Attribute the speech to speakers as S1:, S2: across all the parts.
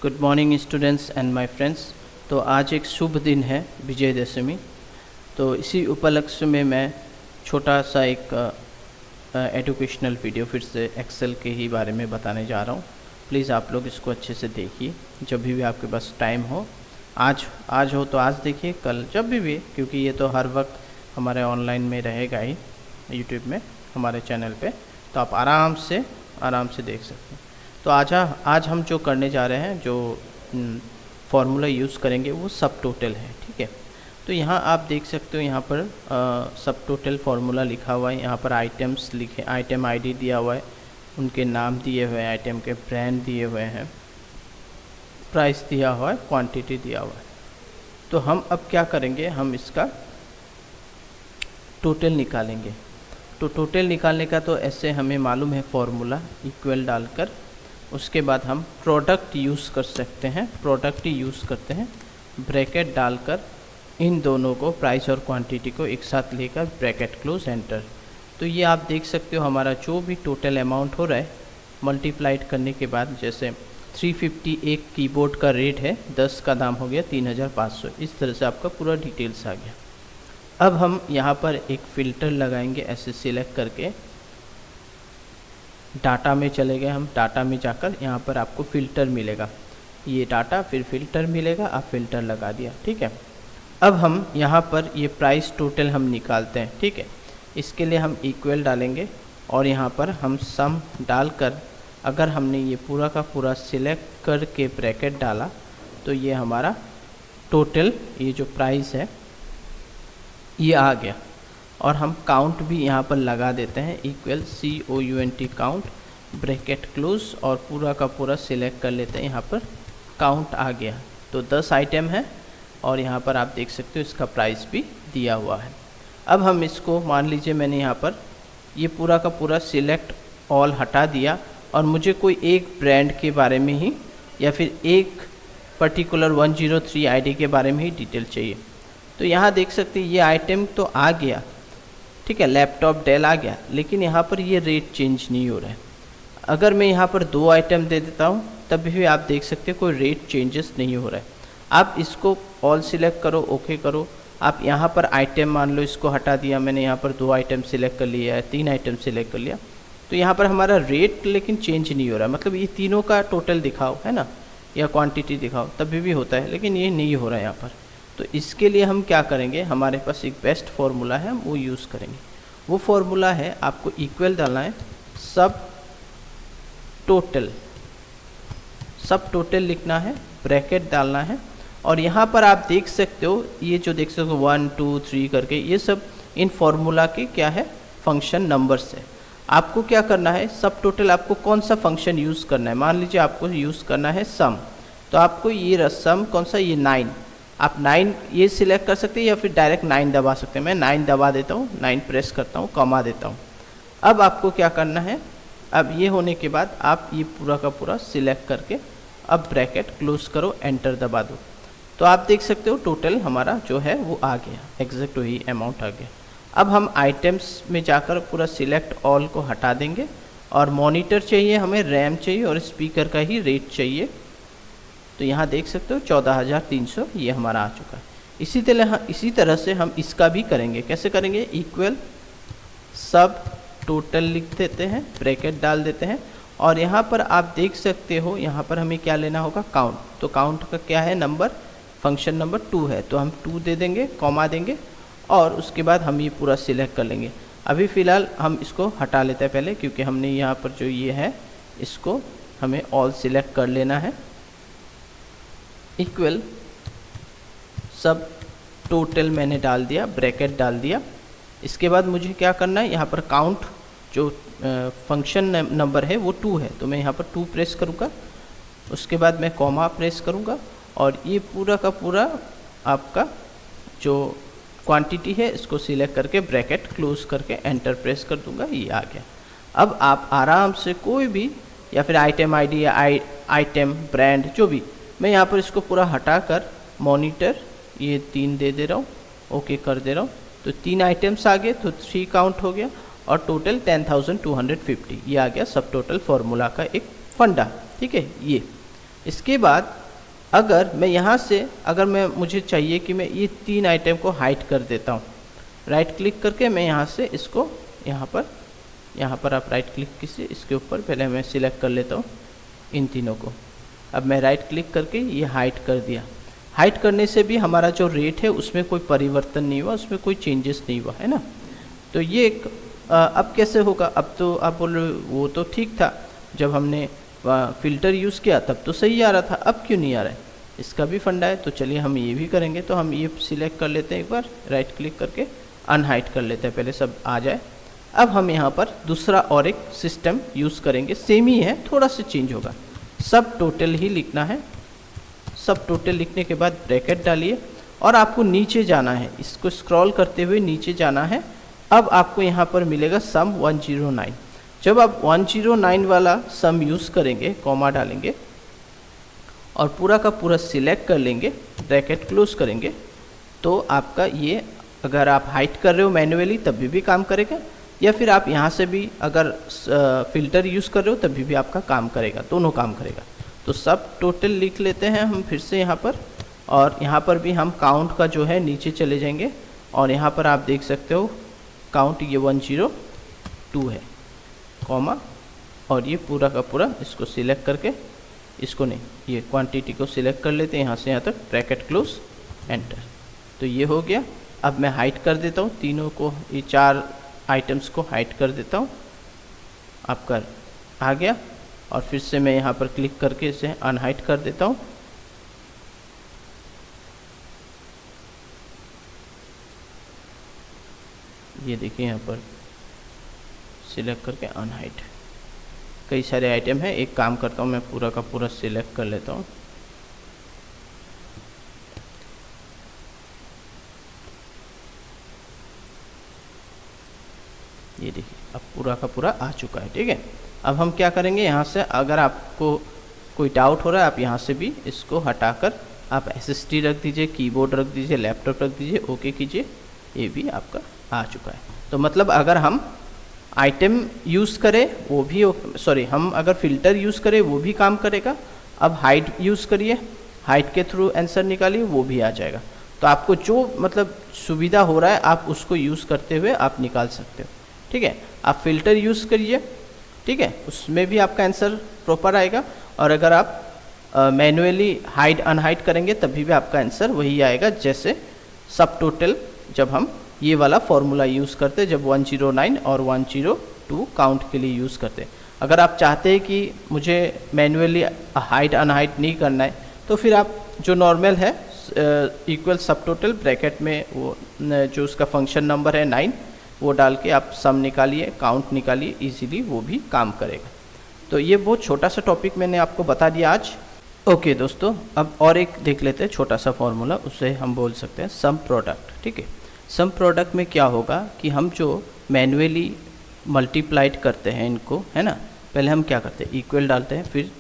S1: Good morning students and my friends. तो आज एक शुभ दिन है, विजयदशमी। तो इसी उपलक्ष्य में मैं छोटा सा एक एजुकेशनल वीडियो फिर से एक्सेल के ही बारे में बताने जा रहा हूँ। प्लीज़ आप लोग इसको अच्छे से देखिए, जब भी आपके पास टाइम हो। आज हो तो आज देखिए, कल जब भी, क्योंकि ये तो हर वक्त हमारे ऑनलाइन में रहेगा ही यूट्यूब में, हमारे चैनल पे, तो आप आराम से देख सकते हैं। तो आज हम जो करने जा रहे हैं, जो फॉर्मूला यूज़ करेंगे वो सब टोटल है, ठीक है। तो यहाँ आप देख सकते हो, यहाँ पर सब टोटल फार्मूला लिखा हुआ है। यहाँ पर आइटम्स लिखे, आइटम आईडी दिया हुआ है, उनके नाम दिए हुए हैं, आइटम के ब्रांड दिए हुए हैं, प्राइस दिया हुआ है, क्वांटिटी दिया हुआ है। तो हम अब क्या करेंगे, हम इसका टोटल निकालेंगे। तो टोटल निकालने का तो ऐसे हमें मालूम है फॉर्मूला, इक्वल डालकर उसके बाद हम प्रोडक्ट यूज़ कर सकते हैं। प्रोडक्ट ही यूज़ करते हैं, ब्रैकेट डालकर इन दोनों को, प्राइस और क्वांटिटी को एक साथ लेकर ब्रैकेट क्लोज एंटर। तो ये आप देख सकते हो, हमारा जो भी टोटल अमाउंट हो रहा है मल्टीप्लाइड करने के बाद, जैसे 350 एक कीबोर्ड का रेट है, 10 का दाम हो गया 3500। इस तरह से आपका पूरा डिटेल्स आ गया। अब हम यहाँ पर एक फ़िल्टर लगाएंगे, ऐसे सिलेक्ट करके डाटा में चले गए। हम डाटा में जाकर यहाँ पर आपको फ़िल्टर मिलेगा, ये डाटा, फिर फ़िल्टर मिलेगा, आप फ़िल्टर लगा दिया, ठीक है। अब हम यहाँ पर ये प्राइस टोटल हम निकालते हैं, ठीक है। इसके लिए हम इक्वल डालेंगे और यहाँ पर हम सम डालकर, अगर हमने ये पूरा का पूरा सिलेक्ट करके ब्रैकेट डाला तो ये हमारा टोटल, ये जो प्राइस है ये आ गया। और हम काउंट भी यहाँ पर लगा देते हैं, equal COUNT count, bracket close, और पूरा का पूरा सिलेक्ट कर लेते हैं। यहाँ पर काउंट आ गया, तो 10 आइटम है और यहाँ पर आप देख सकते हो इसका प्राइस भी दिया हुआ है। अब हम इसको, मान लीजिए मैंने यहाँ पर ये पूरा का पूरा सिलेक्ट ऑल हटा दिया और मुझे कोई एक ब्रांड के बारे में ही या फिर एक पर्टिकुलर 103 आईडी के बारे में ही डिटेल चाहिए। तो यहाँ देख सकते हैं ये आइटम तो आ गया, ठीक है, लैपटॉप डेल आ गया, लेकिन यहाँ पर ये रेट चेंज नहीं हो रहा है। अगर मैं यहाँ पर 2 आइटम दे देता हूँ तब भी आप देख सकते हैं कोई रेट चेंजेस नहीं हो रहा है। आप इसको ऑल सिलेक्ट करो, ओके करो। आप यहाँ पर आइटम मान लो, इसको हटा दिया मैंने, यहाँ पर 2 आइटम सिलेक्ट कर लिया है, 3 आइटम सिलेक्ट कर लिया, तो यहाँ पर हमारा रेट लेकिन चेंज नहीं हो रहा है। मतलब ये तीनों का टोटल दिखाओ, है ना, या क्वान्टिटी दिखाओ, तभी भी होता है, लेकिन ये नहीं हो रहा है यहाँ पर। तो इसके लिए हम क्या करेंगे, हमारे पास एक बेस्ट फार्मूला है, हम वो यूज़ करेंगे। वो फार्मूला है, आपको इक्वल डालना है, सब टोटल लिखना है, ब्रैकेट डालना है, और यहाँ पर आप देख सकते हो, ये जो देख सकते हो 1 2 3 करके, ये सब इन फार्मूला के क्या है, फंक्शन नंबर्स है। आपको क्या करना है, सब टोटल आपको कौन सा फंक्शन यूज़ करना है। मान लीजिए आपको यूज़ करना है सम, तो आपको ये सम कौन सा, ये 9, आप 9 ये सिलेक्ट कर सकते हैं या फिर डायरेक्ट 9 दबा सकते हैं। मैं 9 दबा देता हूँ, 9 प्रेस करता हूँ, कमा देता हूँ। अब आपको क्या करना है, अब ये होने के बाद आप ये पूरा का पूरा सिलेक्ट करके अब ब्रैकेट क्लोज करो, एंटर दबा दो। तो आप देख सकते हो टोटल हमारा जो है वो आ गया, एग्जैक्ट वही अमाउंट आ गया। अब हम आइटम्स में जाकर पूरा सिलेक्ट ऑल को हटा देंगे, और मॉनिटर चाहिए हमें, रैम चाहिए, और स्पीकर का ही रेट चाहिए। तो यहाँ देख सकते हो 14,300 ये हमारा आ चुका है। इसी तरह से हम इसका भी करेंगे। कैसे करेंगे, इक्वल सब टोटल लिख देते हैं, ब्रैकेट डाल देते हैं, और यहाँ पर आप देख सकते हो, यहाँ पर हमें क्या लेना होगा, काउंट। तो काउंट का क्या है, नंबर, फंक्शन नंबर 2 है, तो हम 2 दे देंगे, कॉमा देंगे, और उसके बाद हम ये पूरा सिलेक्ट कर लेंगे। अभी फ़िलहाल हम इसको हटा लेते हैं पहले, क्योंकि हमने यहाँ पर जो ये है इसको हमें ऑल सिलेक्ट कर लेना है। इक्वल सब टोटल मैंने डाल दिया, ब्रैकेट डाल दिया। इसके बाद मुझे क्या करना है, यहाँ पर काउंट जो फंक्शन नंबर है वो 2 है, तो मैं यहाँ पर 2 प्रेस करूँगा, उसके बाद मैं कॉमा प्रेस करूँगा, और ये पूरा का पूरा आपका जो क्वांटिटी है इसको सिलेक्ट करके ब्रैकेट क्लोज करके एंटर प्रेस कर दूँगा, ये आ गया। अब आप आराम से कोई भी, या फिर आइटम आईडी या आइटम ब्रांड जो भी, मैं यहाँ पर इसको पूरा हटा कर मॉनिटर ये 3 दे रहा हूँ, ओके कर दे रहा हूँ। तो 3 आइटम्स आ गए, तो 3 काउंट हो गया, और टोटल 10,250 ये आ गया सब टोटल फार्मूला का एक फंडा, ठीक है। ये इसके बाद अगर मैं यहाँ से मुझे चाहिए कि मैं ये 3 आइटम को हाइड कर देता हूँ, राइट क्लिक करके मैं यहाँ से इसको यहाँ पर आप राइट क्लिक कीजिए, इसके ऊपर पहले मैं सिलेक्ट कर लेता हूँ इन तीनों को। अब मैं राइट क्लिक करके ये हाइड कर दिया। हाइड करने से भी हमारा जो रेट है उसमें कोई परिवर्तन नहीं हुआ, उसमें कोई चेंजेस नहीं हुआ, है ना। तो ये एक अब कैसे होगा, अब तो आप बोल रहे वो तो ठीक था, जब हमने फ़िल्टर यूज़ किया तब तो सही आ रहा था, अब क्यों नहीं आ रहा है, इसका भी फंडा है। तो चलिए हम ये भी करेंगे। तो हम ये सिलेक्ट कर लेते हैं, एक बार राइट क्लिक करके अनहाइड कर लेते हैं, पहले सब आ जाए। अब हम यहाँ पर दूसरा और एक सिस्टम यूज़ करेंगे, सेम ही है, थोड़ा सा चेंज होगा। सब टोटल ही लिखना है। सब टोटल लिखने के बाद ब्रैकेट डालिए और आपको नीचे जाना है, इसको स्क्रॉल करते हुए नीचे जाना है। अब आपको यहाँ पर मिलेगा सम 109। जब आप 109 वाला सम यूज़ करेंगे, कॉमा डालेंगे और पूरा का पूरा सिलेक्ट कर लेंगे, ब्रैकेट क्लोज करेंगे, तो आपका ये अगर आप हाइड कर रहे हो मैन्युअली तब भी काम करेगा, या फिर आप यहाँ से भी अगर फ़िल्टर यूज़ कर रहे हो तभी भी आपका काम करेगा, दोनों काम करेगा। तो सब टोटल लिख लेते हैं हम फिर से यहाँ पर, और यहाँ पर भी हम काउंट का जो है नीचे चले जाएंगे और यहाँ पर आप देख सकते हो काउंट ये 102 है, कॉमा, और ये पूरा का पूरा इसको सिलेक्ट करके, इसको नहीं, ये क्वांटिटी को सिलेक्ट कर लेते हैं यहाँ से यहाँ तक, ब्रैकेट क्लोज, एंटर। तो ये हो गया। अब मैं हाइड कर देता हूँ तीनों को, ये 4 आइटम्स को हाइड कर देता हूँ, आपका आ गया। और फिर से मैं यहाँ पर क्लिक करके इसे अनहाइड कर देता हूँ। ये देखिए यहाँ पर सिलेक्ट करके अनहाइड, कई सारे आइटम है। एक काम करता हूँ, मैं पूरा का पूरा सिलेक्ट कर लेता हूँ। ये देखिए अब पूरा का पूरा आ चुका है, ठीक है। अब हम क्या करेंगे, यहाँ से अगर आपको कोई डाउट हो रहा है, आप यहाँ से भी इसको हटाकर आप SSD रख दीजिए, कीबोर्ड रख दीजिए, लैपटॉप रख दीजिए, ओके कीजिए, ये भी आपका आ चुका है। तो मतलब अगर हम आइटम यूज़ करें वो भी, सॉरी, हम अगर फ़िल्टर यूज़ करें वो भी काम करेगा। अब हाइड यूज़ करिए, हाइड के थ्रू आंसर निकालिए, वो भी आ जाएगा। तो आपको जो मतलब सुविधा हो रहा है आप उसको यूज़ करते हुए आप निकाल सकते हो, ठीक है। आप फ़िल्टर यूज़ करिए, ठीक है, उसमें भी आपका आंसर प्रॉपर आएगा। और अगर आप मैन्युअली हाइड अनहाइड करेंगे तभी भी आपका आंसर वही आएगा, जैसे सब टोटल जब हम ये वाला फॉर्मूला यूज़ करते, जब 109 और 102 काउंट के लिए यूज़ करते। अगर आप चाहते हैं कि मुझे मैन्युअली हाइड अनहाइड नहीं करना है, तो फिर आप जो नॉर्मल है इक्वल सब टोटल ब्रैकेट में वो जो उसका फंक्शन नंबर है 9, वो डाल के आप सम निकालिए, काउंट निकालिए, इजीली वो भी काम करेगा। तो ये बहुत छोटा सा टॉपिक मैंने आपको बता दिया आज। ओके दोस्तों, अब और एक देख लेते हैं छोटा सा फॉर्मूला, उसे हम बोल सकते हैं सम प्रोडक्ट, ठीक है। सम प्रोडक्ट में क्या होगा कि हम जो मैन्युअली मल्टीप्लाइड करते हैं इनको, है ना, पहले हम क्या करते हैं, इक्वल डालते हैं, फिर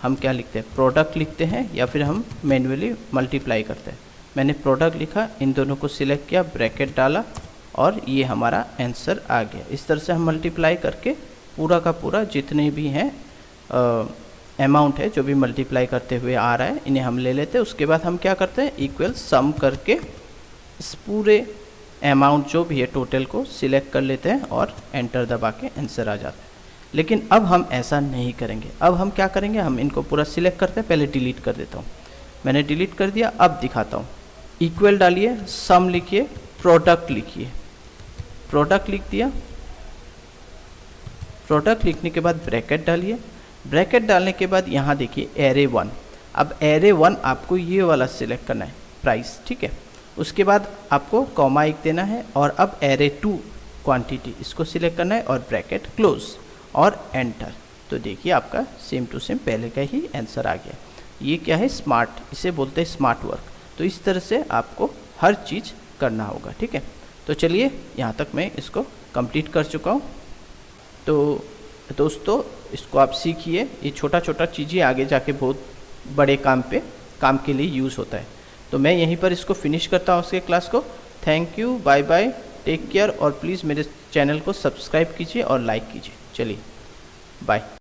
S1: हम क्या लिखते हैं, प्रोडक्ट लिखते हैं, या फिर हम मैन्युअली मल्टीप्लाई करते हैं। मैंने प्रोडक्ट लिखा, इन दोनों को सिलेक्ट किया, ब्रैकेट डाला और ये हमारा आंसर आ गया। इस तरह से हम मल्टीप्लाई करके पूरा का पूरा जितने भी हैं अमाउंट है जो भी मल्टीप्लाई करते हुए आ रहा है, इन्हें हम ले लेते हैं। उसके बाद हम क्या करते हैं, इक्वल सम करके इस पूरे अमाउंट जो भी है टोटल को सिलेक्ट कर लेते हैं और एंटर दबा के आंसर आ जाता है। लेकिन अब हम ऐसा नहीं करेंगे। अब हम क्या करेंगे, हम इनको पूरा सिलेक्ट करते हैं, पहले डिलीट कर देता हूँ। मैंने डिलीट कर दिया, अब दिखाता हूँ। इक्वल डालिए, सम लिखिए, प्रोडक्ट लिखिए, प्रोडक्ट लिख दिया। प्रोडक्ट लिखने के बाद ब्रैकेट डालिए, ब्रैकेट डालने के बाद यहाँ देखिए एरे 1। अब एरे 1 आपको ये वाला सिलेक्ट करना है, प्राइस, ठीक है। उसके बाद आपको कॉमा एक देना है और अब एरे 2 क्वांटिटी, इसको सिलेक्ट करना है और ब्रैकेट क्लोज और एंटर। तो देखिए आपका सेम टू सेम पहले का ही आंसर आ गया। ये क्या है, स्मार्ट, इसे बोलते हैं स्मार्ट वर्क। तो इस तरह से आपको हर चीज़ करना होगा, ठीक है। तो चलिए यहाँ तक मैं इसको कंप्लीट कर चुका हूँ। तो दोस्तों इसको आप सीखिए, ये छोटा छोटा चीज़ें आगे जाके बहुत बड़े काम के लिए यूज़ होता है। तो मैं यहीं पर इसको फिनिश करता हूँ उसके क्लास को। Thank you, bye bye, take care, और प्लीज़ मेरे चैनल को सब्सक्राइब कीजिए और लाइक कीजिए। चलिए बाय।